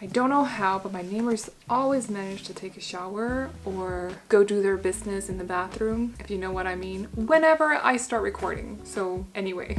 I don't know how, but my neighbors always manage to take a shower or go do their business in the bathroom, if you know what I mean, whenever I start recording. So anyway.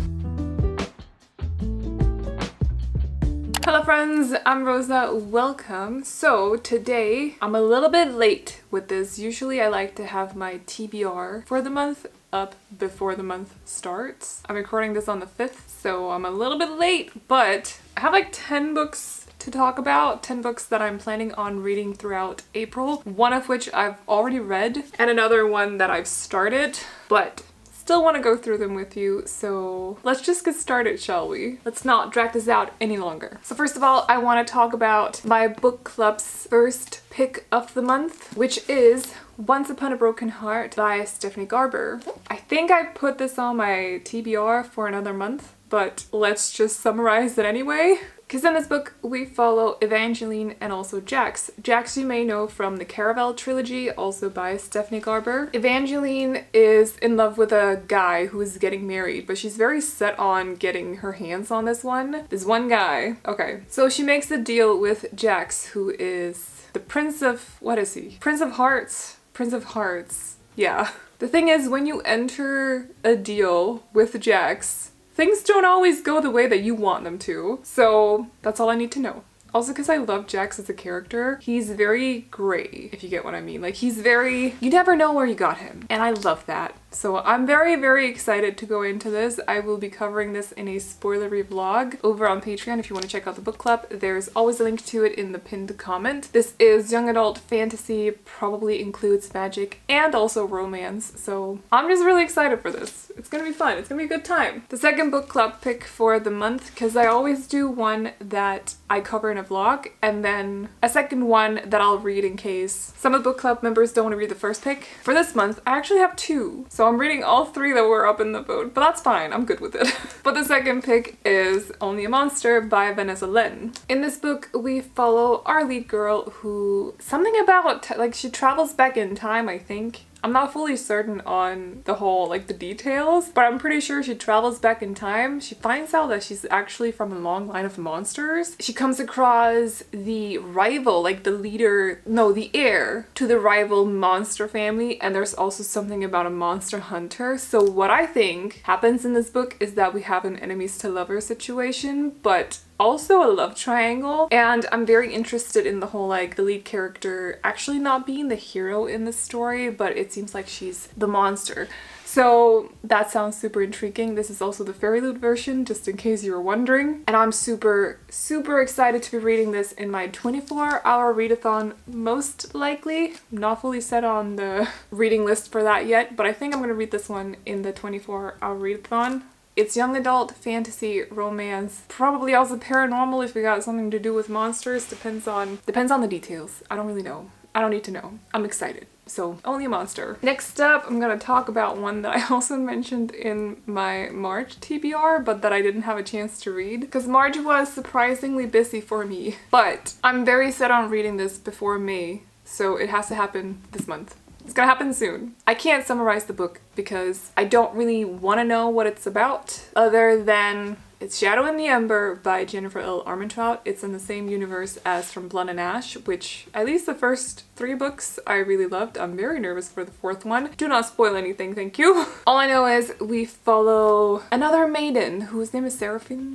Hello friends, I'm Rosa, welcome. So today I'm a little bit late with this. Usually I like to have my TBR for the month up before the month starts. I'm recording this on the 5th, so I'm a little bit late, but I have like 10 books to talk about, 10 books that I'm planning on reading throughout April, one of which I've already read and another one that I've started, but still want to go through them with you, so let's just get started, shall we? Let's not drag this out any longer. So first of all, I want to talk about my book club's first pick of the month, which is Once Upon a Broken Heart by Stephanie Garber. I think I put this on my TBR for another month, but let's just summarize it anyway. Because in this book, we follow Evangeline and also Jax. Jax you may know from the Caravel trilogy, also by Stephanie Garber. Evangeline is in love with a guy who is getting married, but she's very set on getting her hands on this one guy. Okay, so she makes a deal with Jax, who is the Prince of, what is he? Prince of Hearts. Prince of Hearts. Yeah. The thing is, when you enter a deal with Jax, things don't always go the way that you want them to. So that's all I need to know. Also, because I love Jax as a character, he's very gray, if you get what I mean. Like, he's very, you never know where you got him. And I love that. So I'm very, very excited to go into this. I will be covering this in a spoilery vlog over on Patreon if you want to check out the book club. There's always a link to it in the pinned comment. This is young adult fantasy, probably includes magic and also romance. So I'm just really excited for this. It's gonna be fun. It's gonna be a good time. The second book club pick for the month, because I always do one that I cover in a vlog and then a second one that I'll read in case some of the book club members don't want to read the first pick. For this month, I actually have two. So I'm reading all three that were up in the vote, but that's fine. I'm good with it. But the second pick is Only a Monster by Vanessa Len. In this book, we follow our lead girl who, something about, like, she travels back in time, I think. I'm not fully certain on the whole, like, the details, but I'm pretty sure she travels back in time. She finds out that she's actually from a long line of monsters. She comes across the rival, like the heir to the rival monster family, and there's also something about a monster hunter. So what I think happens in this book is that we have an enemies to lovers situation, but also a love triangle, and I'm very interested in the whole, like, the lead character actually not being the hero in the story, but it seems like she's the monster. So that sounds super intriguing. This is also the Fairy Loot version, just in case you were wondering. And I'm super, super excited to be reading this in my 24-hour readathon, most likely. I'm not fully set on the reading list for that yet, but I think I'm gonna read this one in the 24-hour readathon. It's young adult, fantasy, romance, probably also paranormal if we got something to do with monsters. Depends on the details. I don't really know. I don't need to know. I'm excited. So, Only a Monster. Next up, I'm gonna talk about one that I also mentioned in my March TBR, but that I didn't have a chance to read, because March was surprisingly busy for me. But I'm very set on reading this before May, so it has to happen this month. It's gonna happen soon. I can't summarize the book because I don't really want to know what it's about, other than it's Shadow in the Ember by Jennifer L. Armentrout. It's in the same universe as From Blood and Ash, which at least the first 3 books I really loved. I'm very nervous for the 4th one. Do not spoil anything, thank you. All I know is we follow another maiden whose name is Seraphina.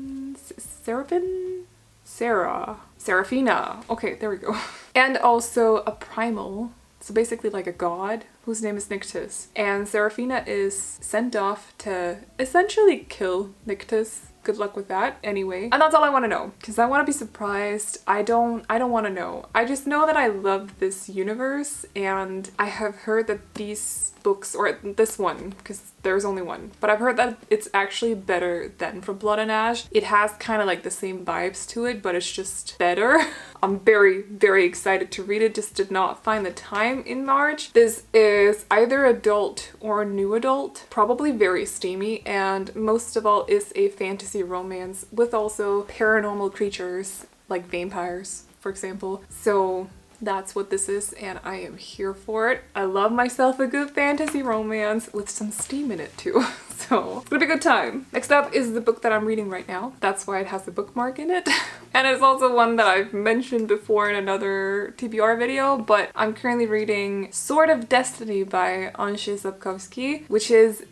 Okay, there we go. And also a primal. So basically like a god whose name is Nyctus. And Seraphina is sent off to essentially kill Nyctus. Good luck with that. Anyway, and that's all I want to know, because I want to be surprised. I don't want to know. I just know that I love this universe, and I have heard that these books, or this one, because there's only one, but I've heard that it's actually better than From Blood and Ash. It has kind of like the same vibes to it, but it's just better. I'm very, very excited to read it. Just did not find the time in March. This is either adult or new adult, probably very steamy, and most of all is a fantasy romance with also paranormal creatures like vampires, for example. So that's what this is, and I am here for it. I love myself a good fantasy romance with some steam in it too. So it's gonna be a good time. Next up is the book that I'm reading right now. That's why it has a bookmark in it. And it's also one that I've mentioned before in another TBR video, but I'm currently reading Sword of Destiny by Andrzej Sapkowski, which is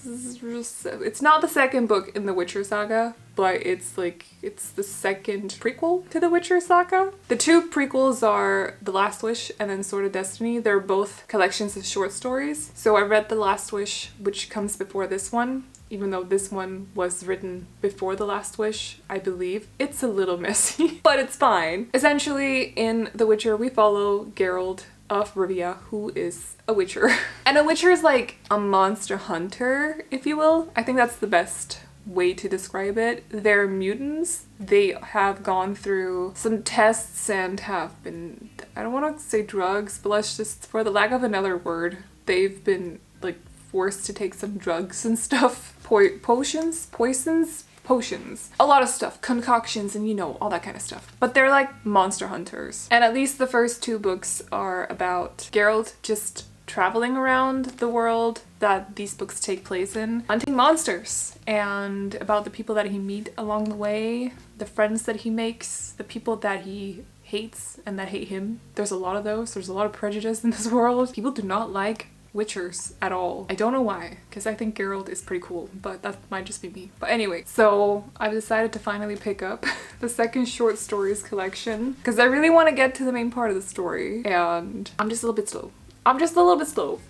it's not the second book in the Witcher saga, but it's the second prequel to the Witcher saga. The two prequels are The Last Wish and then Sword of Destiny. They're both collections of short stories. So I read The Last Wish, which comes before this one, even though this one was written before The Last Wish, I believe. It's a little messy, but it's fine. Essentially, in The Witcher, we follow Geralt of Rivia, who is a witcher. And a witcher is like a monster hunter, if you will. I think that's the best way to describe it. They're mutants. They have gone through some tests and have been, I don't want to say drugs, but let's just, for the lack of another word, they've been like forced to take some drugs and stuff. Potions? Poisons? Potions. A lot of stuff. Concoctions and you know, all that kind of stuff. But they're like monster hunters. And at least the first two books are about Geralt just traveling around the world that these books take place in, hunting monsters, and about the people that he meets along the way, the friends that he makes, the people that he hates and that hate him. There's a lot of those. There's a lot of prejudice in this world. People do not like Witchers at all. I don't know why, because I think Geralt is pretty cool, but that might just be me. But anyway, so I've decided to finally pick up the second short stories collection because I really want to get to the main part of the story, and I'm just a little bit slow.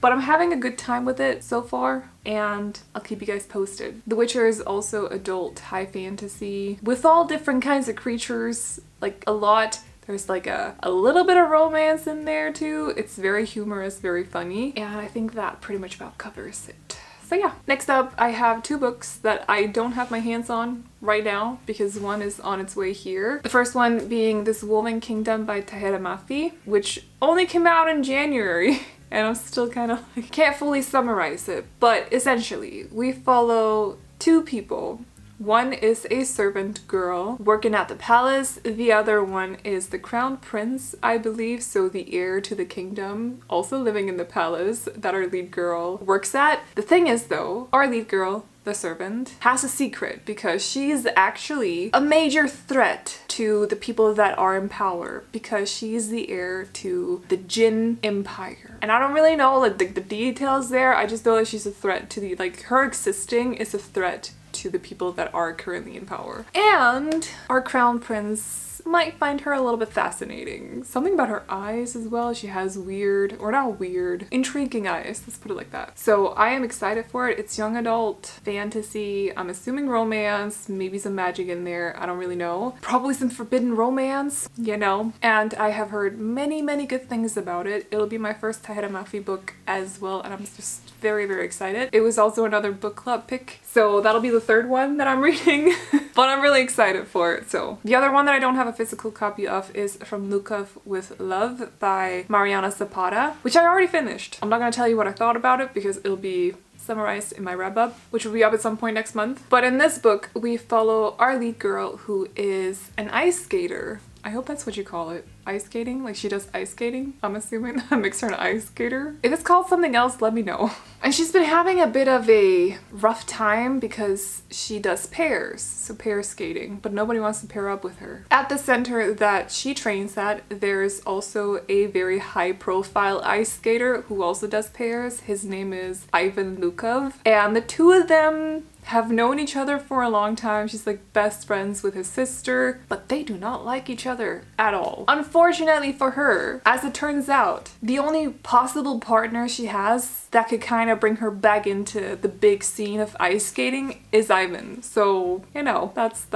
But I'm having a good time with it so far, and I'll keep you guys posted. The Witcher is also adult high fantasy with all different kinds of creatures, like a lot. There's like a little bit of romance in there too. It's very humorous, very funny, and I think that pretty much about covers it. So yeah. Next up, I have two books that I don't have my hands on right now because one is on its way here. The first one being This Woven Kingdom by Tahira Mafi, which only came out in January. And I'm still kind of like, can't fully summarize it, but essentially we follow two people. One is a servant girl working at the palace. The other one is the crown prince, I believe, so the heir to the kingdom, also living in the palace that our lead girl works at. The thing is though, our lead girl, the servant, has a secret because she's actually a major threat to the people that are in power because she's the heir to the Jin Empire. And I don't really know like the details there. I just know that she's a threat to the, like, her existing is a threat to the people that are currently in power. And our crown prince might find her a little bit fascinating. Something about her eyes as well. She has weird, or not weird, intriguing eyes. Let's put it like that. So I am excited for it. It's young adult fantasy. I'm assuming romance, maybe some magic in there. I don't really know. Probably some forbidden romance, you know. And I have heard many, many good things about it. It'll be my first Tahira Mafi book as well, and I'm just very, very excited. It was also another book club pick, so that'll be the third one that I'm reading. But I'm really excited for it. So the other one that I don't have a physical copy of is From Lukov with Love by Mariana Zapata, which I already finished. I'm not gonna tell you what I thought about it because it'll be summarized in my wrap-up, which will be up at some point next month. But in this book, we follow our lead girl who is an ice skater. I hope that's what you call it. Ice skating? Like she does ice skating? I'm assuming that makes her an ice skater. If it's called something else, let me know. And she's been having a bit of a rough time because she does pairs, so pair skating, but nobody wants to pair up with her. At the center that she trains at, there's also a very high profile ice skater who also does pairs. His name is Ivan Lukov, and the two of them have known each other for a long time. She's like best friends with his sister, but they do not like each other at all. Unfortunately for her, as it turns out, the only possible partner she has that could kind of bring her back into the big scene of ice skating is Ivan. So, you know, that's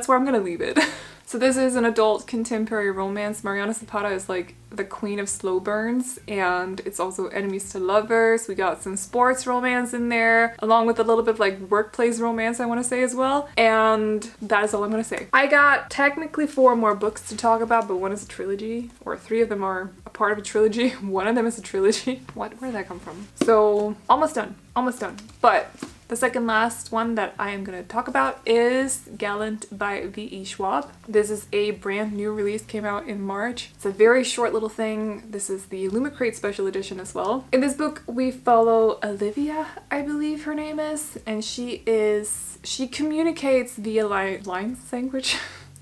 where I'm gonna leave it. So this is an adult contemporary romance. Mariana Zapata is like the queen of slow burns, and it's also enemies to lovers. We got some sports romance in there, along with a little bit of like workplace romance, I want to say as well. And that is all I'm gonna say. I got technically 4 more books to talk about, but one is a trilogy, or 3 of them are a part of a trilogy. One of them is a trilogy. Where did that come from? So almost done. But The second last one that I am going to talk about is Gallant by V.E. Schwab. This is a brand new release, came out in March. It's a very short little thing. This is the Lumicrate special edition as well. In this book we follow Olivia, I believe her name is, and she communicates via line language.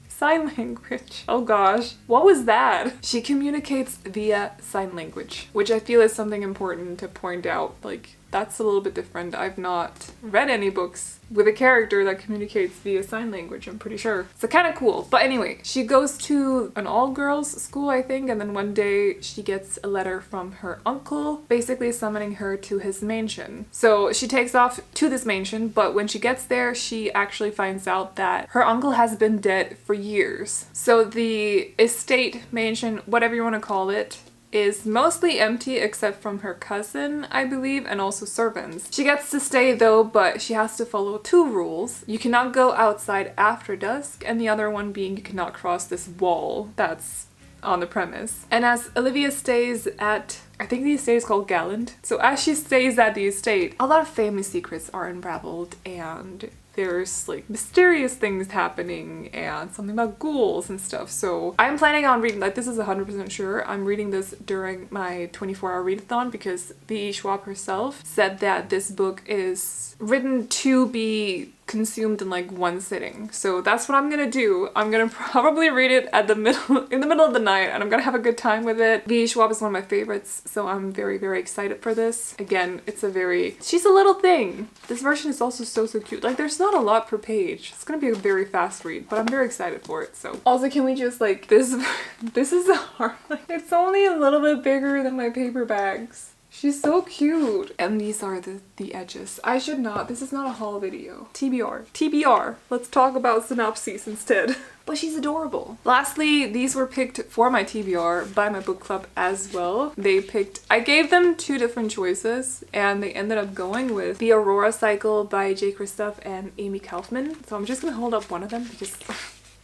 Sign language. Oh gosh, what was that? She communicates via sign language, which I feel is something important to point out. Like, that's a little bit different. I've not read any books with a character that communicates via sign language, I'm pretty sure. So kind of cool. But anyway, she goes to an all-girls school, I think, and then one day she gets a letter from her uncle basically summoning her to his mansion. So she takes off to this mansion, but when she gets there, she actually finds out that her uncle has been dead for years. So the estate, mansion, whatever you want to call it, is mostly empty except from her cousin, I believe, and also servants. She gets to stay though, but she has to follow 2 rules. You cannot go outside after dusk, and the other one being you cannot cross this wall that's on the premise. And as Olivia stays at, I think the estate is called Gallant, so as she stays at the estate, a lot of family secrets are unraveled, and there's like mysterious things happening and something about ghouls and stuff. So I'm planning on reading, like, this is 100% sure, I'm reading this during my 24-hour readathon because V.E. Schwab herself said that this book is written to be consumed in like one sitting. So that's what I'm gonna do. I'm gonna probably read it in the middle of the night, and I'm gonna have a good time with it. V.E. Schwab is one of my favorites, so I'm very, very excited for this. Again, she's a little thing. This version is also so cute. Like, there's not a lot per page. It's gonna be a very fast read, but I'm very excited for it. So also, can we just like, this is a hard one. It's only a little bit bigger than my paperbacks. She's so cute. And these are the edges. I should not. This is not a haul video. TBR. TBR. Let's talk about synopses instead. But she's adorable. Lastly, these were picked for my TBR by my book club as well. I gave them 2 different choices, and they ended up going with The Aurora Cycle by J. Kristoff and Amy Kaufman. So I'm just gonna hold up one of them because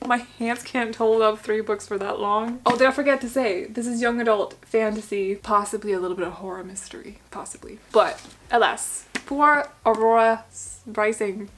my hands can't hold up 3 books for that long. Oh, did I forget to say, this is young adult fantasy, possibly a little bit of horror mystery, possibly. But alas, for Aurora Rising,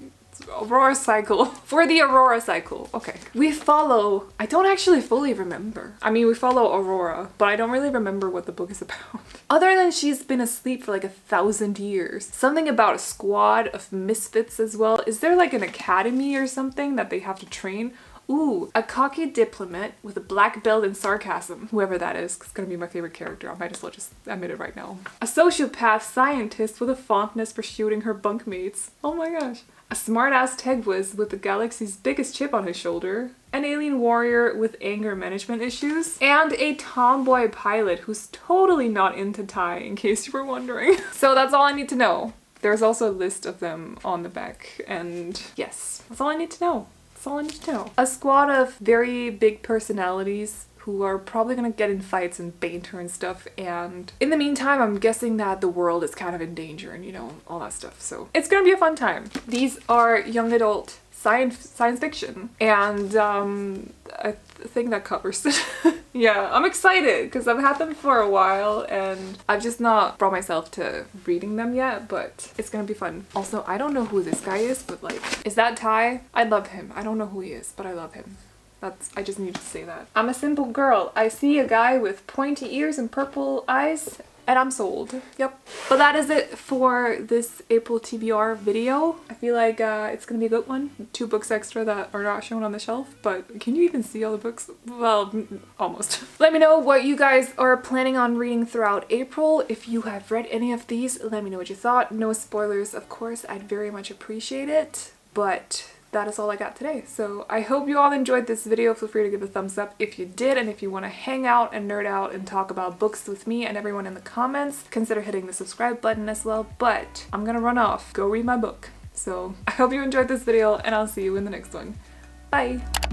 Aurora Cycle. For the Aurora Cycle, okay. We follow, I don't actually fully remember. I mean, we follow Aurora, but I don't really remember what the book is about. Other than she's been asleep for like 1,000 years. Something about a squad of misfits as well. Is there like an academy or something that they have to train? Ooh, a cocky diplomat with a black belt in sarcasm. Whoever that is, it's gonna be my favorite character. I might as well just admit it right now. A sociopath scientist with a fondness for shooting her bunkmates. Oh my gosh. A smart-ass Tegwiz with the galaxy's biggest chip on his shoulder. An alien warrior with anger management issues. And a tomboy pilot who's totally not into Thai, in case you were wondering. So that's all I need to know. There's also a list of them on the back, and yes, that's all I need to know. That's all I need to know. A squad of very big personalities who are probably gonna get in fights and banter and stuff, and in the meantime I'm guessing that the world is kind of in danger and, you know, all that stuff. So it's gonna be a fun time. These are young adult science fiction, and I think that covers it. Yeah, I'm excited because I've had them for a while and I've just not brought myself to reading them yet, but it's gonna be fun. Also, I don't know who this guy is, but like, is that Ty? I love him. I don't know who he is, but I love him. I just need to say that. I'm a simple girl. I see a guy with pointy ears and purple eyes and I'm sold. Yep. But that is it for this April TBR video. I feel like it's gonna be a good one. 2 books extra that are not shown on the shelf, but can you even see all the books? Well, almost. Let me know what you guys are planning on reading throughout April. If you have read any of these, let me know what you thought. No spoilers, of course. I'd very much appreciate it. But that is all I got today. So I hope you all enjoyed this video. Feel free to give a thumbs up if you did, and if you want to hang out and nerd out and talk about books with me and everyone in the comments, consider hitting the subscribe button as well. But I'm gonna run off, go read my book. So I hope you enjoyed this video, and I'll see you in the next one. Bye!